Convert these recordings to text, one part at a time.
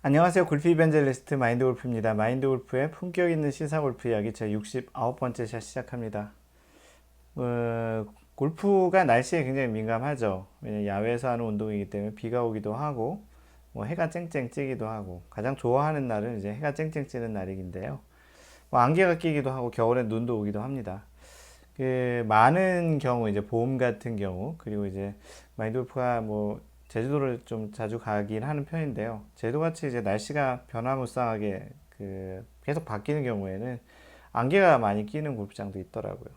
안녕하세요. 골프 이벤젤리스트 마인드골프입니다. 마인드골프의 품격 있는 시사골프 이야기 제 69번째 샷 시작합니다. 골프가 날씨에 굉장히 민감하죠. 왜냐면 야외에서 하는 운동이기 때문에 비가 오기도 하고 해가 쨍쨍 찌기도 하고 가장 좋아하는 날은 이제 해가 쨍쨍 찌는 날이긴데요. 안개가 끼기도 하고 겨울에 눈도 오기도 합니다. 많은 경우 이제 봄 같은 경우 그리고 이제 마인드골프가 제주도를 좀 자주 가긴 하는 편인데요. 제주도같이 이제 날씨가 변화무쌍하게 계속 바뀌는 경우에는 안개가 많이 끼는 골프장도 있더라고요.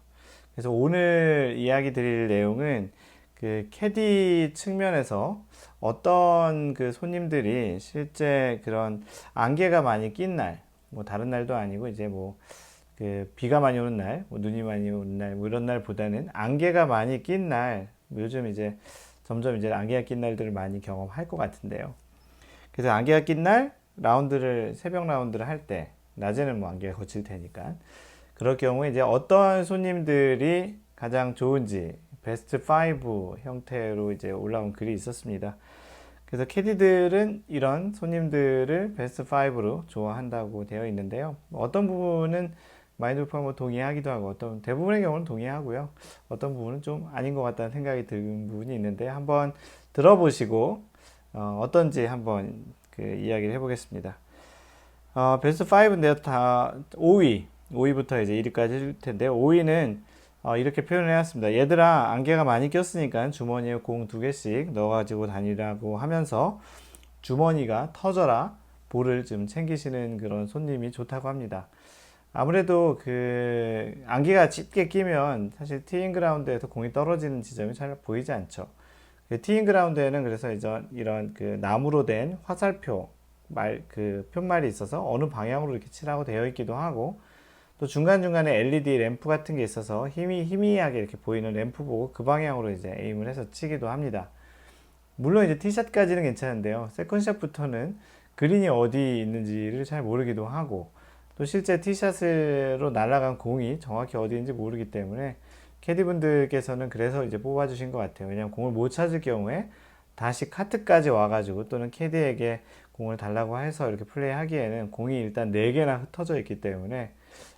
그래서 오늘 이야기 드릴 내용은 캐디 측면에서 어떤 손님들이 실제 그런 안개가 많이 낀 날, 다른 날도 아니고 이제 비가 많이 오는 날, 눈이 많이 오는 날, 이런 날보다는 안개가 많이 낀 날, 요즘 이제 점점 이제 안개가 낀 날들을 많이 경험할 것 같은데요. 그래서 안개가 낀 날 새벽 라운드를 할 때, 낮에는 안개가 거칠 테니까. 그럴 경우에 이제 어떤 손님들이 가장 좋은지, 베스트 5 형태로 이제 올라온 글이 있었습니다. 그래서 캐디들은 이런 손님들을 베스트 5로 좋아한다고 되어 있는데요. 어떤 부분은 마인드골프와 동의하기도 하고 대부분의 경우는 동의하고요. 어떤 부분은 좀 아닌 것 같다는 생각이 드는 부분이 있는데 한번 들어보시고 어떤지 한번 이야기를 해보겠습니다. 베스트 5인데요. 다 5위부터 이제 1위까지 해줄 텐데 5위는 이렇게 표현을 해놨습니다. 얘들아, 안개가 많이 꼈으니까 주머니에 공 2개씩 넣어가지고 다니라고 하면서 주머니가 터져라 볼을 좀 챙기시는 그런 손님이 좋다고 합니다. 아무래도 안개가 짙게 끼면 사실 티잉 그라운드에서 공이 떨어지는 지점이 잘 보이지 않죠. 티잉 그라운드에는 그래서 이런 나무로 된 화살표 편말이 있어서 어느 방향으로 이렇게 치라고 되어 있기도 하고, 또 중간중간에 LED 램프 같은 게 있어서 희미하게 이렇게 보이는 램프 보고 그 방향으로 이제 에임을 해서 치기도 합니다. 물론 이제 티샷까지는 괜찮은데요. 세컨샷부터는 그린이 어디 있는지를 잘 모르기도 하고, 또 실제 티샷으로 날아간 공이 정확히 어디 있는지 모르기 때문에 캐디분들께서는 그래서 이제 뽑아주신 것 같아요. 왜냐하면 공을 못 찾을 경우에 다시 카트까지 와가지고 또는 캐디에게 공을 달라고 해서 이렇게 플레이하기에는 공이 일단 4개나 흩어져 있기 때문에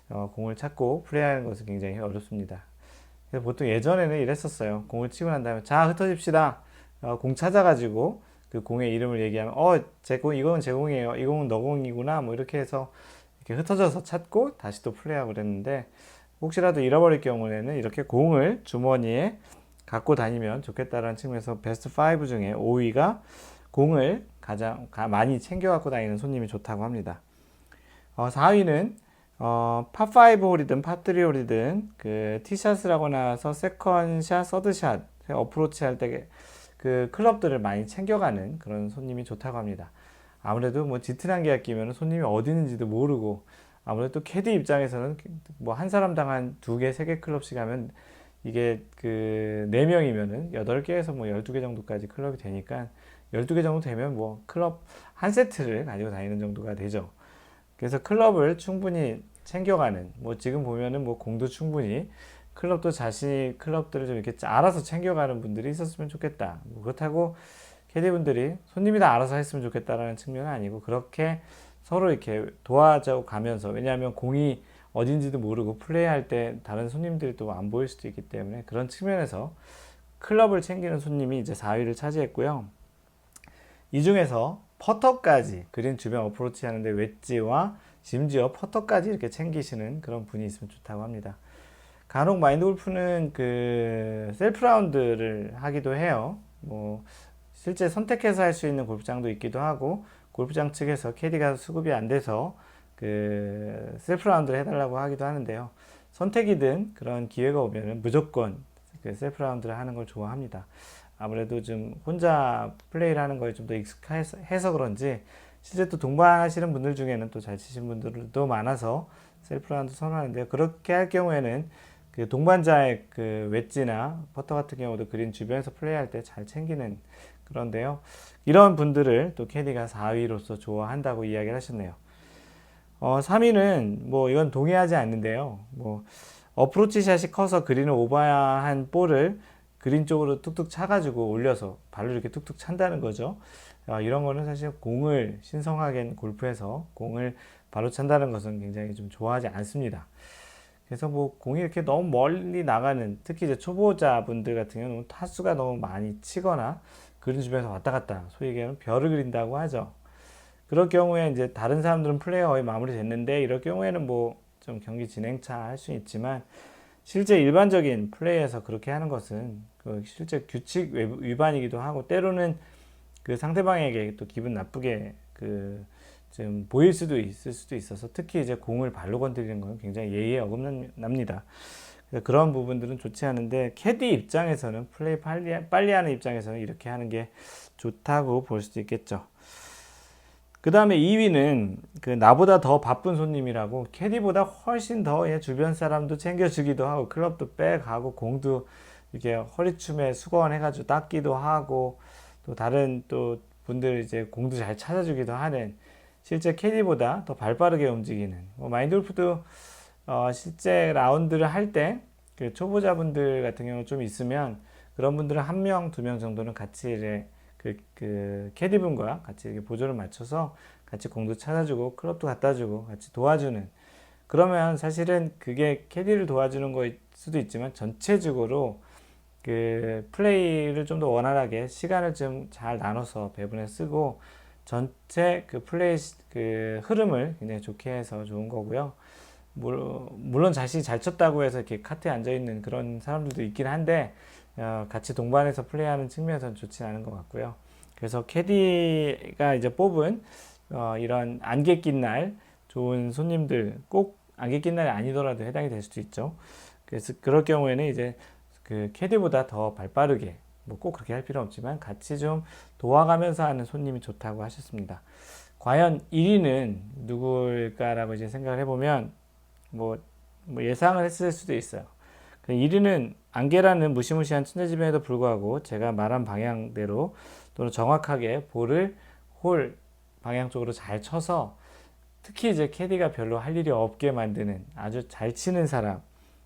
공을 찾고 플레이하는 것은 굉장히 어렵습니다. 그래서 보통 예전에는 이랬었어요. 공을 치고 난 다음에 자, 흩어집시다. 공 찾아가지고 그 공의 이름을 얘기하면 이건 제 공이에요. 이 공은 너 공이구나. 이렇게 해서 이렇게 흩어져서 찾고 다시 또 플레이하고 그랬는데, 혹시라도 잃어버릴 경우에는 이렇게 공을 주머니에 갖고 다니면 좋겠다라는 측면에서 베스트 5 중에 5위가 공을 가장 많이 챙겨 갖고 다니는 손님이 좋다고 합니다. 4위는 파5 홀이든 파3 홀이든 티샷을 하고 나서 세컨샷, 서드샷, 어프로치 할 때 클럽들을 많이 챙겨가는 그런 손님이 좋다고 합니다. 아무래도 짙은 안개가 끼면 손님이 어디 있는지도 모르고, 아무래도 캐디 입장에서는 한 사람당 한 2개, 3개 클럽씩 하면 이게 4명이면은 8개에서 12개 정도까지 클럽이 되니까 12개 정도 되면 클럽 한 세트를 가지고 다니는 정도가 되죠. 그래서 클럽을 충분히 챙겨가는, 지금 보면은 공도 충분히 클럽도 자신이 클럽들을 좀 이렇게 알아서 챙겨가는 분들이 있었으면 좋겠다. 그렇다고 캐디분들이 손님이 다 알아서 했으면 좋겠다라는 측면은 아니고, 그렇게 서로 이렇게 도와줘 가면서, 왜냐하면 공이 어딘지도 모르고 플레이할 때 다른 손님들이 또 안 보일 수도 있기 때문에 그런 측면에서 클럽을 챙기는 손님이 이제 4위를 차지했고요. 이 중에서 퍼터까지, 그린 주변 어프로치 하는데 웨지와 심지어 퍼터까지 이렇게 챙기시는 그런 분이 있으면 좋다고 합니다. 간혹 마인드 골프는 셀프 라운드를 하기도 해요. 실제 선택해서 할 수 있는 골프장도 있기도 하고, 골프장 측에서 캐디가 수급이 안 돼서 셀프 라운드를 해달라고 하기도 하는데요. 선택이든 그런 기회가 오면은 무조건 셀프 라운드를 하는 걸 좋아합니다. 아무래도 좀 혼자 플레이를 하는 거에 좀 더 익숙해서 그런지, 실제 또 동반하시는 분들 중에는 또 잘 치신 분들도 많아서 셀프 라운드 선호하는데요. 그렇게 할 경우에는 동반자의 웨지나 퍼터 같은 경우도 그린 주변에서 플레이할 때 잘 챙기는 그런데요. 이런 분들을 또 캐디가 4위로서 좋아한다고 이야기를 하셨네요. 3위는 이건 동의하지 않는데요. 어프로치 샷이 커서 그린을 오버한 볼을 그린 쪽으로 툭툭 차가지고 올려서 발로 이렇게 툭툭 찬다는 거죠. 이런 거는 사실 공을 신성하게 골프에서 공을 바로 찬다는 것은 굉장히 좀 좋아하지 않습니다. 그래서 뭐 공이 이렇게 너무 멀리 나가는, 특히 이제 초보자분들 같은 경우는 타수가 너무 많이 치거나 그린 주변에서 왔다 갔다, 소위 얘기하면 별을 그린다고 하죠. 그럴 경우에 이제 다른 사람들은 플레이가 거의 마무리됐는데, 이럴 경우에는 뭐 좀 경기 진행차 할 수 있지만, 실제 일반적인 플레이에서 그렇게 하는 것은 그 실제 규칙 위반이기도 하고, 때로는 그 상대방에게 또 기분 나쁘게 좀 보일 수도 있을 수도 있어서, 특히 이제 공을 발로 건드리는 건 굉장히 예의에 어긋납니다. 그래서 그런 부분들은 좋지 않은데, 캐디 입장에서는, 플레이 빨리 하는 입장에서는 이렇게 하는 게 좋다고 볼 수도 있겠죠. 그 다음에 2위는 그 나보다 더 바쁜 손님이라고, 캐디보다 훨씬 더 주변 사람도 챙겨주기도 하고, 클럽도 백하고, 공도 이렇게 허리춤에 수건해가지고 닦기도 하고, 또 다른 또 분들 이제 공도 잘 찾아주기도 하는, 실제 캐디보다 더 발빠르게 움직이는, 마인드 골프도 실제 라운드를 할 때 그 초보자분들 같은 경우 좀 있으면, 그런 분들은 한 명, 두 명 정도는 같이 이제 그 캐디분과 같이 이렇게 보조를 맞춰서 같이 공도 찾아주고 클럽도 갖다 주고 같이 도와주는, 그러면 사실은 그게 캐디를 도와주는 거일 수도 있지만, 전체적으로 그 플레이를 좀 더 원활하게 시간을 좀 잘 나눠서 배분해 쓰고, 전체 그 플레이 그 흐름을 굉장히 좋게 해서 좋은 거고요. 물론 자신이 잘 쳤다고 해서 이렇게 카트에 앉아 있는 그런 사람들도 있긴 한데, 같이 동반해서 플레이하는 측면에서는 좋지 않은 것 같고요. 그래서 캐디가 이제 뽑은 이런 안개 낀 날 좋은 손님들, 꼭 안개 낀 날이 아니더라도 해당이 될 수도 있죠. 그래서 그럴 경우에는 이제 그 캐디보다 더 발빠르게, 뭐 꼭 그렇게 할 필요 없지만 같이 좀 도와가면서 하는 손님이 좋다고 하셨습니다. 과연 1위는 누구일까라고 이제 생각을 해보면, 뭐 예상을 했을 수도 있어요. 1위는 안개라는 무시무시한 천재지변에도 불구하고 제가 말한 방향대로 또는 정확하게 볼을 홀 방향 쪽으로 잘 쳐서, 특히 이제 캐디가 별로 할 일이 없게 만드는 아주 잘 치는 사람,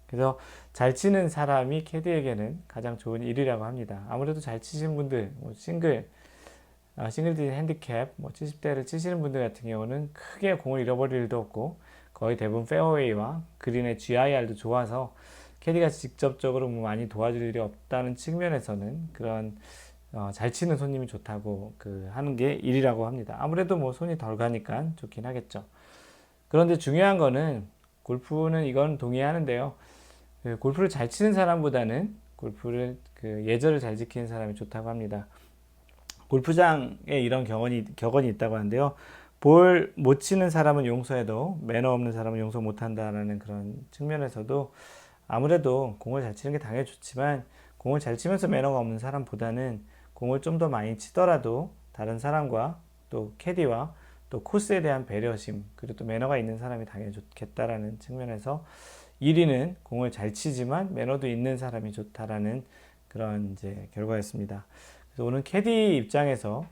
그래서 잘 치는 사람이 캐디에게는 가장 좋은 일이라고 합니다. 아무래도 잘 치시는 분들, 싱글디 핸디캡 70대를 치시는 분들 같은 경우는 크게 공을 잃어버릴 일도 없고, 거의 대부분 페어웨이와 그린의 GIR도 좋아서 캐디가 직접적으로 많이 도와줄 일이 없다는 측면에서는, 그런 잘 치는 손님이 좋다고 하는 게 일이라고 합니다. 아무래도 뭐 손이 덜 가니까 좋긴 하겠죠. 그런데 중요한 거는, 골프는 이건 동의하는데요. 골프를 잘 치는 사람보다는 골프를 예절을 잘 지키는 사람이 좋다고 합니다. 골프장에 이런 격언이 있다고 하는데요. 볼 못 치는 사람은 용서해도 매너 없는 사람은 용서 못 한다라는 그런 측면에서도, 아무래도 공을 잘 치는 게 당연히 좋지만, 공을 잘 치면서 매너가 없는 사람보다는 공을 좀 더 많이 치더라도 다른 사람과 또 캐디와 또 코스에 대한 배려심, 그리고 또 매너가 있는 사람이 당연히 좋겠다라는 측면에서 1위는 공을 잘 치지만 매너도 있는 사람이 좋다라는 그런 이제 결과였습니다. 그래서 오늘 캐디 입장에서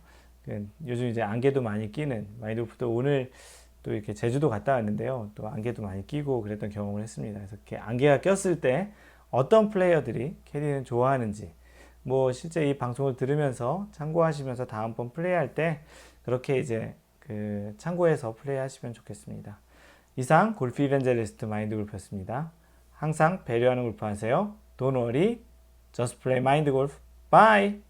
요즘 이제 안개도 많이 끼는, 마인드 골프도 오늘 또 이렇게 제주도 갔다 왔는데요. 또 안개도 많이 끼고 그랬던 경험을 했습니다. 그래서 이렇게 안개가 꼈을 때 어떤 플레이어들이 캐디는 좋아하는지, 뭐 실제 이 방송을 들으면서 참고하시면서 다음번 플레이할 때 그렇게 이제 참고해서 플레이하시면 좋겠습니다. 이상 골프 이벤젤리스트 마인드 골프였습니다. 항상 배려하는 골프 하세요. Don't worry, just play mind golf. Bye!